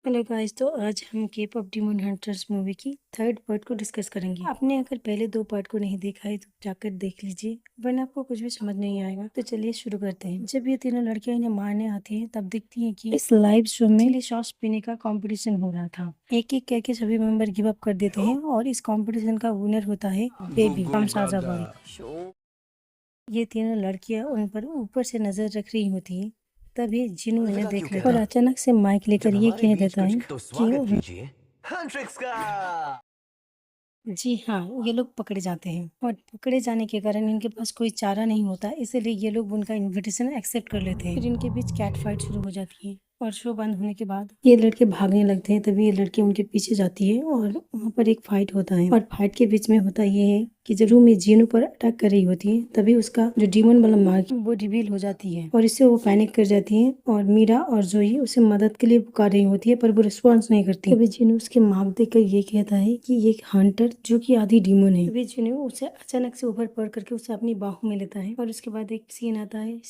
Hello guys, तो आज हम के पॉप डिमोन हंटर्स मूवी की थर्ड पार्ट को डिस्कस करेंगे। आपने अगर पहले दो पार्ट को नहीं देखा है तो जाकर देख लीजिए, वरना आपको कुछ भी समझ नहीं आएगा। तो चलिए शुरू करते हैं। जब ये तीनों लड़कियां इन्हें मारने आती हैं तब दिखती हैं कि इस लाइव शो में चिली सॉस पीने का कंपटीशन हो रहा था। एक एक करके सभी मेंबर गिव अप कर देते हैं और इस कंपटीशन का विनर होता है बेबी फ्रॉम साजा बॉय। ये तीनों लड़कियां उन पर ऊपर से नजर रख रही होती है। तभी जिनू उन्हें देख लेता है और अचानक से माइक लेकर ये कह देता है कि हंट्रिक्स का। जी हाँ, ये लोग पकड़े जाते हैं और पकड़े जाने के कारण इनके पास कोई चारा नहीं होता, इसलिए ये लोग उनका इनविटेशन एक्सेप्ट कर लेते हैं। फिर इनके बीच कैट फाइट शुरू हो जाती है और शो बंद होने के बाद ये लड़के भागने लगते हैं। तभी ये लड़की उनके पीछे जाती है और वहाँ पर एक फाइट होता है और फाइट के बीच में होता ये है कि जब रूमी जीनू पर अटैक कर रही होती है तभी उसका जो डीमन वाला मार्क वो रिवील हो जाती है और इससे वो पैनिक कर जाती है और मीरा और जोई उसे मदद के लिए पुकार रही होती है, पर वो रिस्पॉन्स नहीं करती। तभी जीनू उसके मार्क देखकर ये कहता है कि ये एक हंटर जो कि आधी डीमन है। तभी जीनू उसे अचानक से ऊपर पड़ करके उसे अपनी बाहों में लेता है और उसके बाद एक सीन आता है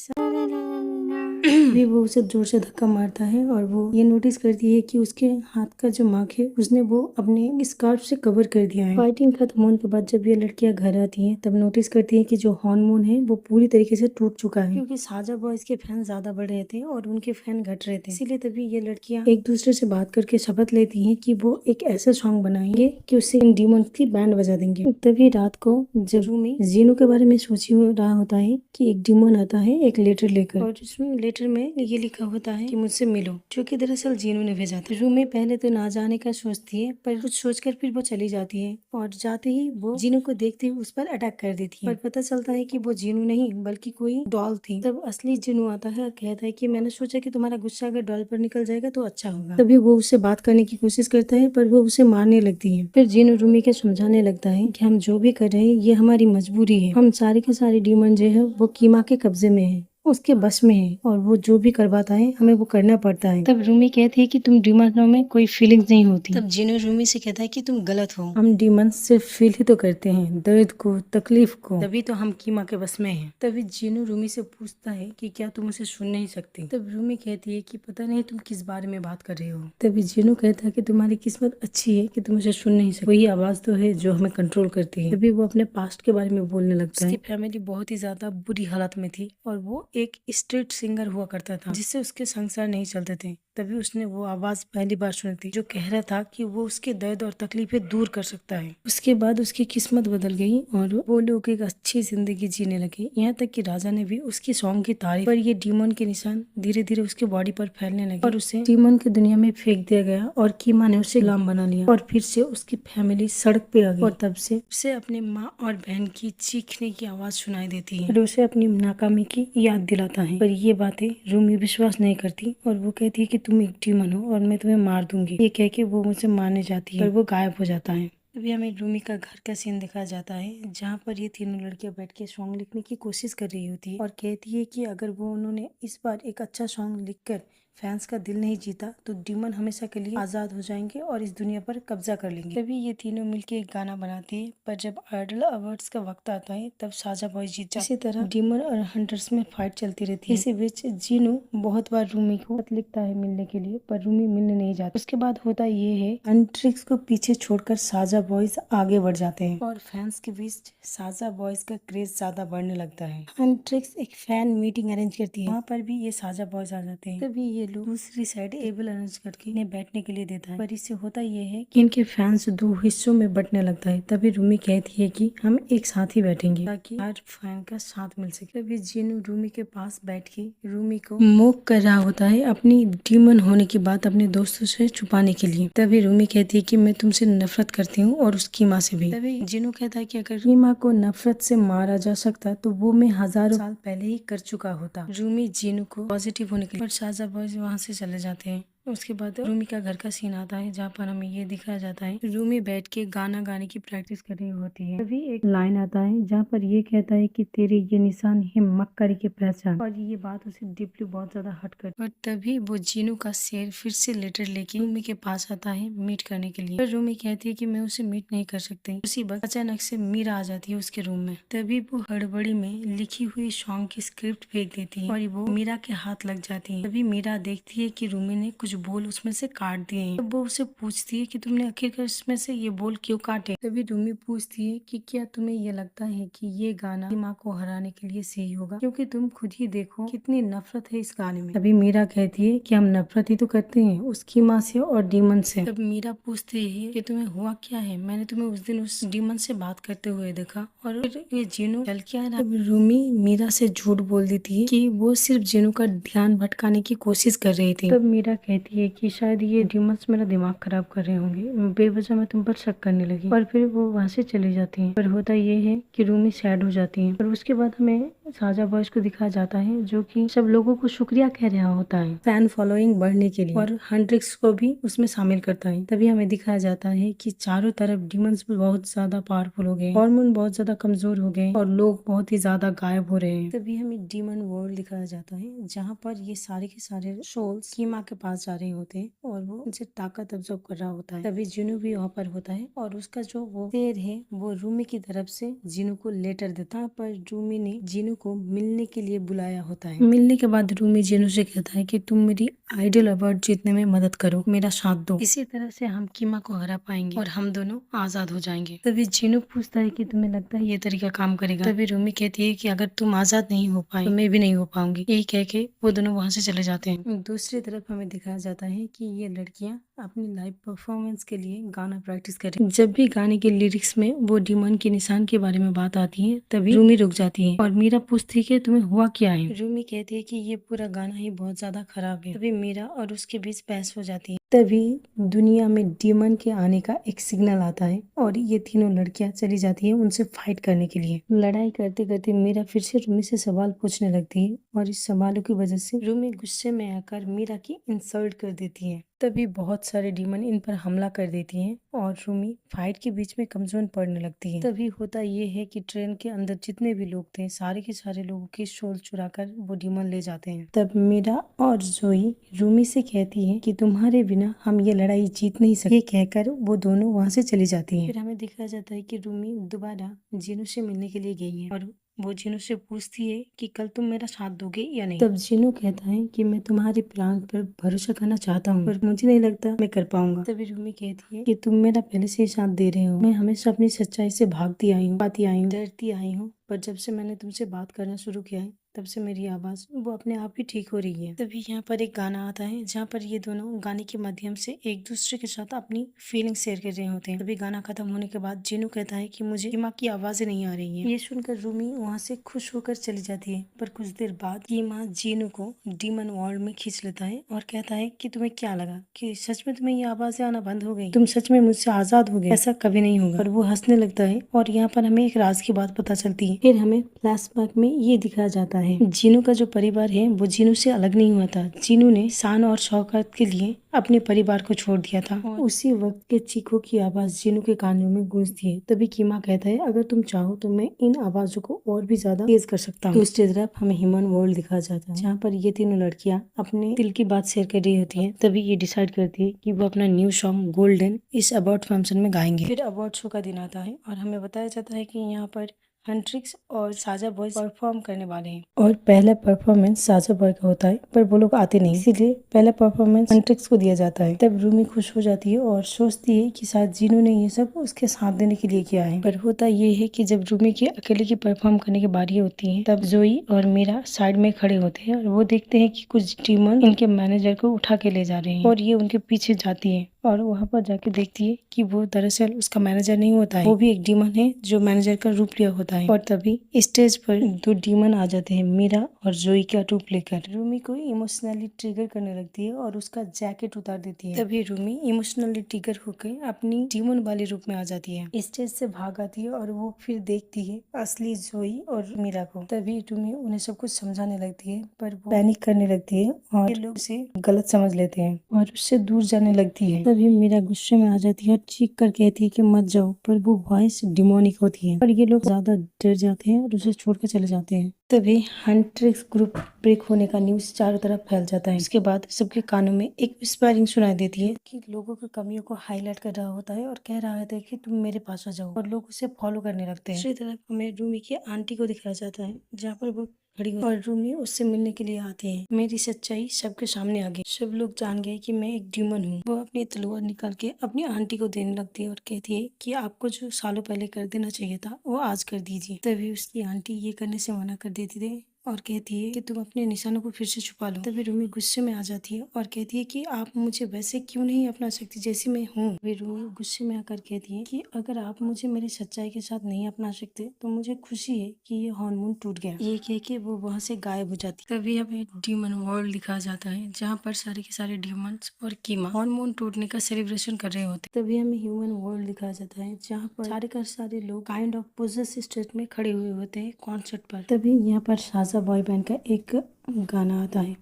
भी वो उसे जोर से धक्का मारता है और वो ये नोटिस करती है कि उसके हाथ का जो मार्क है उसने वो अपने स्कार्फ से कवर कर दिया है। फाइटिंग खत्म होने के बाद जब ये लड़कियां घर आती हैं तब नोटिस करती है कि जो हार्मोन है वो पूरी तरीके से टूट चुका है, क्योंकि साजा बॉयज के फैन ज्यादा बढ़ रहे थे और उनके फैन घट रहे थे। इसीलिए तभी ये लड़कियां एक दूसरे से बात करके शपथ लेती हैं कि वो एक ऐसा सॉन्ग बनाएंगे कि उससे इन डीमन की बैंड बजा देंगे। तभी रात को जब रूमी जीनू के बारे में सोची हो रहा होता है कि एक डीमन आता है एक लेटर लेकर और उसमें लेटर में ये लिखा होता है कि मुझसे मिलो, जो कि दरअसल जीनू ने भेजा था। रूमी पहले तो ना जाने का सोचती है, पर कुछ सोचकर फिर वो चली जाती है और जाते ही वो जीनू को देखते ही उस पर अटैक कर देती है। पर पता चलता है कि वो जीनू नहीं बल्कि कोई डॉल थी। तब असली जीनू आता है और कहता है कि मैंने सोचा कि तुम्हारा गुस्सा अगर डॉल पर निकल जाएगा तो अच्छा होगा। तभी वो उससे बात करने की कोशिश करता है पर वो उसे मारने लगती है। फिर जीनू रूमी के समझाने लगता है कि हम जो भी कर रहे हैं ये हमारी मजबूरी है, हम सारे के सारे डीमन जो है वो कीमा के कब्जे में है, उसके बस में है और वो जो भी करवाता है हमें वो करना पड़ता है। तब रूमी कहती है कि तुम डीमनों में कोई फीलिंग्स नहीं होती। तब जिनो रूमी से कहता है कि तुम गलत हो, हम डीमन सिर्फ फील ही तो करते हैं, दर्द को, तकलीफ को, तभी तो हम कीमा के बस में हैं। तभी जिनो रूमी से पूछता है कि क्या तुम उसे सुन नहीं सकती। तब रूमी कहती है कि पता नहीं तुम किस बारे में बात कर रहे हो। तभी जिनो कहता है कि तुम्हारी किस्मत अच्छी है कि तुम उसे सुन नहीं सकती, वही आवाज तो है जो हमें कंट्रोल करती है। तभी वो अपने पास्ट के बारे में बोलने लगता है। उसकी फैमिली बहुत ही ज्यादा बुरी हालत में थी और वो एक स्ट्रीट सिंगर हुआ करता था जिससे उसके संसार नहीं चलते थे। तभी उसने वो आवाज पहली बार सुनी थी जो कह रहा था कि वो उसके दर्द और तकलीफें दूर कर सकता है। उसके बाद उसकी किस्मत बदल गई और वो लोग एक अच्छी जिंदगी जीने लगे, यहाँ तक कि राजा ने भी उसकी सॉन्ग की तारीफ। पर ये डीमन के निशान धीरे धीरे उसके बॉडी पर फैलने लगे और उसे डीमन की दुनिया में फेंक दिया गया और कीमा ने उसे गुलाम बना लिया और फिर से उसकी फैमिली सड़क पे आ गई और तब से उसे अपने माँ और बहन की चीखने की आवाज सुनाई देती है और उसे अपनी नाकामी की याद दिलाता है। पर ये बातें रूमी विश्वास नहीं करती और वो कहती है कि तुम एक डीमन हो और मैं तुम्हें मार दूंगी। ये कह के वो मुझे मारने जाती है पर वो गायब हो जाता है। तभी हमें रूमी का घर का सीन दिखाया जाता है जहाँ पर ये तीनों लड़कियां बैठ के सॉन्ग लिखने की कोशिश कर रही होती है और कहती है कि अगर वो उन्होंने इस बार एक अच्छा सॉन्ग लिखकर फैंस का दिल नहीं जीता तो डीमन हमेशा के लिए आजाद हो जाएंगे और इस दुनिया पर कब्जा कर लेंगे। तभी ये तीनों मिलके एक गाना बनाती है, पर जब आइडल अवार्ड्स का वक्त आता है तब साजा बॉय जीत जाता है। इसी तरह डीमन और हंटर्स में फाइट चलती रहती है। इसी बीच जीनू बहुत बार रूमी को खत लिखता है मिलने के लिए, पर रूमी मिलने नहीं जाती। उसके बाद होता ये है हंट्रिक्स को पीछे छोड़कर साजा बॉयज आगे बढ़ जाते हैं और फैंस के बीच साजा बॉयज का क्रेज ज्यादा बढ़ने लगता है। हंट्रिक्स एक फैन मीटिंग अरेंज करती है, वहाँ पर भी ये साजा बॉयज आ जाते हैं। तभी ये लोग दूसरी साइड टेबल अरेंज करके इन्हें बैठने के लिए देता है, पर इससे होता ये है कि इनके फैंस दो हिस्सों में बंटने लगता है। तभी रूमी कहती है कि हम एक साथ ही बैठेंगे ताकि हर फैन का साथ मिल सके। तभी जिनू रूमी के पास बैठ के रूमी को मोक कर रहा होता है अपनी डीमन होने की बात अपने दोस्तों से छुपाने के लिए। तभी रूमी कहती है कि मैं तुमसे नफरत करती हूँ और उसकी माँ से भी। तभी जिनू कहता है कि अगर रीमा को नफरत से मारा जा सकता तो वो मैं हजारों साल पहले ही कर चुका होता। रूमी जिनू को पॉजिटिव होने के लिए, पर साजा बॉयज वहाँ से चले जाते हैं। उसके बाद रूमी का घर का सीन आता है जहाँ पर हमें ये दिखाया जाता है रूमी बैठ के गाना गाने की प्रैक्टिस कर रही होती है। तभी एक लाइन आता है जहाँ पर ये कहता है कि तेरे ये निशान है मक्कारी की पहचान, और ये बात उसे डीपली बहुत ज्यादा हट कर। और तभी वो जीनू का शेर फिर से लेटर लेके रूमी के पास आता है मीट करने के लिए, पर रूमी कहती है कि मैं उसे मीट नहीं कर सकती। उसी वक्त अचानक से मीरा आ जाती है उसके रूम में। तभी वो हड़बड़ी में लिखी हुई सॉन्ग की स्क्रिप्ट फेंक देती है और वो मीरा के हाथ लग जाती है। तभी मीरा देखती है कि रूमी ने कुछ कुछ बोल उसमें से काट दिए हैं। तब वो उसे पूछती है कि तुमने आखिरकार इसमें से ये बोल क्यों काटे। तभी रूमी पूछती है कि क्या तुम्हें ये लगता है कि ये गाना कीमा को हराने के लिए सही होगा, क्योंकि तुम खुद ही देखो कितनी नफरत है इस गाने में। तभी मीरा कहती है कि हम नफरत ही तो करते हैं उस कीमा से और डीमन से। तब मीरा पूछती है कि तुम्हें हुआ क्या है, मैंने तुम्हें उस दिन उस डीमन से बात करते हुए देखा और फिर ये जीनू चल क्या रहा। तब रूमी मीरा से झूठ बोल देती है कि वो सिर्फ जीनू का ध्यान भटकाने की कोशिश कर रही थी। तब मीरा कहती है कि शायद ये डीमंस मेरा दिमाग खराब कर रहे होंगे, बेवजह मैं तुम पर शक करने लगी। और फिर वो वहाँ से चली जाती है। पर होता ये है कि रूमी सैड हो जाती है और उसके बाद हमें साजा बॉयज को दिखाया जाता है जो कि सब लोगों को शुक्रिया कह रहा होता है फैन फॉलोइंग बढ़ने के लिए, और हंड्रिक्स को भी उसमें शामिल करता है। तभी हमें दिखाया जाता है कि चारों तरफ डीमंस बहुत ज्यादा पावरफुल हो गए, हार्मोन बहुत ज्यादा कमजोर हो गए और लोग बहुत ही ज्यादा गायब हो रहे हैं। तभी हमें डीमन वर्ल्ड दिखाया जाता है जहाँ पर ये सारे के सारे सोल्स कीमा के पास जा रहे होते हैं और वो उनसे ताकत ऑब्जर्व कर रहा होता है। तभी जिनू भी वहाँ पर होता है और उसका जो वो शेर है वो रूमी की तरफ से जिनू को लेटर देता है, पर रूमी ने जिनू को मिलने के लिए बुलाया होता है। मिलने के बाद रूमी जिनू से कहता है कि तुम मेरी आइडल अवार्ड जीतने में मदद करो, मेरा साथ दो, इसी तरह से हम कीमा को हरा पाएंगे और हम दोनों आजाद हो जाएंगे। तभी जिनू पूछता है कि तुम्हें लगता है ये तरीका काम करेगा। तभी रूमी कहती है कि अगर तुम आजाद नहीं हो पाए तो मैं भी नहीं हो पाऊंगी। यही कह के वो दोनों वहाँ से चले जाते हैं। दूसरी तरफ हमें दिखाया जाता है कि ये लड़कियां अपनी लाइव परफॉर्मेंस के लिए गाना प्रैक्टिस कर रही हैं। जब भी गाने के लिरिक्स में वो डीमन के निशान के बारे में बात आती है तभी रूमी रुक जाती है और मीरा पूछती है कि तुम्हें हुआ क्या है। रूमी कहती है कि ये पूरा गाना ही बहुत ज्यादा खराब है। तभी मीरा और उसके बीच बहस हो जाती है। तभी दुनिया में डीमन के आने का एक सिग्नल आता है और ये तीनों लड़कियां चली जाती है उनसे फाइट करने के लिए। लड़ाई करते करते मीरा फिर से रूमी से सवाल पूछने लगती है और इस सवालों की वजह से रूमी गुस्से में आकर मीरा की इंसल्ट कर देती है। तभी बहुत सारे डीमन इन पर हमला कर देती हैं और रूमी फाइट के बीच में कमजोर पड़ने लगती है। तभी होता ये है कि ट्रेन के अंदर जितने भी लोग थे सारे के सारे लोगों की सोल चुरा कर वो डीमन ले जाते हैं। तब मीरा और जोई रूमी से कहती है कि तुम्हारे बिना हम ये लड़ाई जीत नहीं सकते। ये कहकर वो दोनों वहाँ से चली जाती हैं। फिर हमें दिखाया जाता है कि रूमी दोबारा जिनू से मिलने के लिए गई है और वो जिनू से पूछती है कि कल तुम मेरा साथ दोगे या नहीं। तब जिनू कहता है कि मैं तुम्हारे प्लान पर भरोसा करना चाहता हूँ पर मुझे नहीं लगता मैं कर पाऊंगा। तभी रूमी कहती है कि तुम मेरा पहले से ही साथ दे रहे हो, मैं हमेशा अपनी सच्चाई से भागती आई हूँ, पाती आई हूँ, डरती आई हूँ, पर जब से मैंने तुमसे बात करना शुरू किया है तब से मेरी आवाज वो अपने आप ही ठीक हो रही है। तभी यहाँ पर एक गाना आता है जहाँ पर ये दोनों गाने के माध्यम से एक दूसरे के साथ अपनी फीलिंग शेयर कर रहे होते हैं। तभी गाना खत्म होने के बाद जिनू कहता है कि मुझे कीमा की आवाजें नहीं आ रही है। ये सुनकर रूमी वहाँ से खुश होकर चली जाती है, पर कुछ देर बाद कीमा जिनू को डीमन वर्ल्ड में खींच लेता है और कहता है कि तुम्हें क्या लगा कि सच में तुम्हें ये आवाजें आना बंद हो गई, तुम सच में मुझसे आजाद हो गए, ऐसा कभी नहीं होगा। और वो हंसने लगता है और यहाँ पर हमें एक राज की बात पता चलती है। फिर हमें फ्लैशबैक में ये दिखाया जाता है जीनू का जो परिवार है वो जीनू से अलग नहीं हुआ था। जीनू ने शान और शौकत के लिए अपने परिवार को छोड़ दिया था और उसी वक्त के चीखों की आवाज जीनू के कानों में गूंजती है। तभी कीमा कहता है अगर तुम चाहो तो मैं इन आवाजों को और भी ज्यादा तेज कर सकता हूँ। दूसरी तरफ हमें ह्यूमन वर्ल्ड दिखाया जाता है जहाँ पर ये तीनों लड़कियां अपने दिल की बात शेयर कर रही होती है। तभी ये डिसाइड करती है कि वो अपना न्यू सॉन्ग गोल्डन इस अवार्ड फंक्शन में गाएंगे। फिर अवार्ड शो का दिन आता है और हमें बताया जाता है कि यहाँ पर हंट्रिक्स और साजा बॉयज परफॉर्म करने वाले हैं और पहला परफॉर्मेंस साजा बॉय का होता है पर वो लोग आते नहीं, इसीलिए पहला परफॉर्मेंस हंट्रिक्स को दिया जाता है। तब रूमी खुश हो जाती है और सोचती है कि शायद जिनू ने ये सब उसके साथ देने के लिए किया है। पर होता ये है कि जब रूमी की अकेले की परफॉर्म करने की बारी होती है तब जोई और मीरा साइड में खड़े होते हैं और वो देखते हैं कि कुछ डीमन इनके मैनेजर को उठा के ले जा रहे हैं और ये उनके पीछे जाती है और वहाँ पर जाके देखती है कि वो दरअसल उसका मैनेजर नहीं होता है, वो भी एक डीमन है जो मैनेजर का रूप लिया होता है। और तभी स्टेज पर दो डीमन आ जाते हैं मीरा और जोई का रूप लेकर। रूमी को इमोशनली ट्रिगर करने लगती है और उसका जैकेट उतार देती है। तभी रूमी इमोशनली ट्रिगर होकर अपनी डीमन वाले रूप में आ जाती है, स्टेज से भाग आती है और वो फिर देखती है असली जोई और मीरा को। तभी रूमी उन्हें सब कुछ समझाने लगती है पर वो पैनिक करने लगती है और ये लोग उसे गलत समझ लेते हैं और उससे दूर जाने लगती है। तभी मीरा गुस्से में आ जाती है और चीख कर कहती है कि मत जाओ, पर वो वॉइस डिमोनिक होती है और ये लोग ज्यादा डर जाते हैं और उसे छोड़कर चले जाते हैं। तभी हंट्रिक्स ग्रुप ब्रेक होने का न्यूज चारों तरफ फैल जाता है। इसके बाद सबके कानों में एक विस्परिंग सुनाई देती है कि लोगों की कमियों को हाईलाइट कर रहा होता है और कह रहा होता है कि तुम मेरे पास आ जाओ, और लोग उसे फॉलो करने लगते हैं। दूसरी तरफ हमें रूमी की आंटी को दिखाया जाता है जहाँ पर वो खड़ी हो और रूमी उससे मिलने के लिए आते हैं। मेरी सच्चाई सबके सामने आ गई। सब लोग जान गए कि मैं एक ड्यूमन हूँ। वो अपनी तलवार निकाल के अपनी आंटी को देने लगती है और कहती है कि आपको जो सालों पहले कर देना चाहिए था वो आज कर दीजिए। तभी उसकी आंटी ये करने से मना कर देती थी और कहती है कि तुम अपने निशानों को फिर से छुपा लो। तभी रूमी गुस्से में आ जाती है और कहती है कि आप मुझे वैसे क्यों नहीं अपना सकती जैसी मैं हूँ। वे रूमी गुस्से में आकर कहती है कि अगर आप मुझे मेरी सच्चाई के साथ नहीं अपना सकते तो मुझे खुशी है कि ये हार्मोन टूट गया। ये कह के वो वहाँ से गायब हो जाती है। तभी हमें ड्यूमन वर्ल्ड दिखाया जाता है जहाँ पर सारे के सारे ड्यूमन्स और कीमा हार्मोन टूटने का सेलिब्रेशन कर रहे होते हैं। तभी हमें ह्यूमन वर्ल्ड दिखाया जाता है जहाँ पर सारे का सारे लोग काइंड ऑफ पोजेस स्टेट में खड़े हुए होते हैं कॉन्सर्ट पर। तभी यहाँ पर साजा बॉय बैंड का एक गाना आता है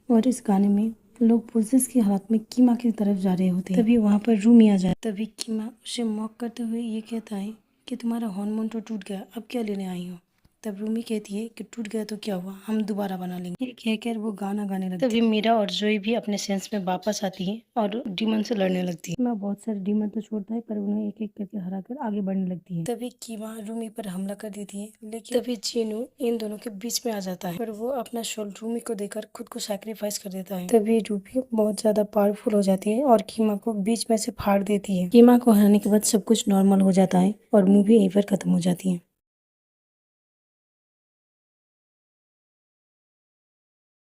और इस गाने में लोग पुलिस की हालत में कीमा की तरफ जा रहे होते हैं। तभी वहाँ पर रूमी आ जाए। तभी कीमा उसे मॉक करते हुए ये कहता है कि तुम्हारा हार्मोन तो टूट गया, अब क्या लेने आई हो। तब रूमी कहती है कि टूट गया तो क्या हुआ, हम दोबारा बना लेंगे। ये कहकर वो गाना गाने लगती है। तभी मीरा और जोई भी अपने सेंस में वापस आती है और डीमन से लड़ने लगती है। कीमा बहुत सारे डीमन तो छोड़ता है पर उन्हें एक एक करके हरा कर आगे बढ़ने लगती है। तभी कीमा रूमी पर हमला कर देती है लेकिन तभी चीनू इन दोनों के बीच में आ जाता है पर वो अपना शॉल रूमी को देकर खुद को सैक्रिफाइस कर देता है। तभी रूमी बहुत ज्यादा पावरफुल हो जाती है और कीमा को बीच में से फाड़ देती है। कीमा को हराने के बाद सब कुछ नॉर्मल हो जाता है और मूवी यहीं पर खत्म हो जाती है।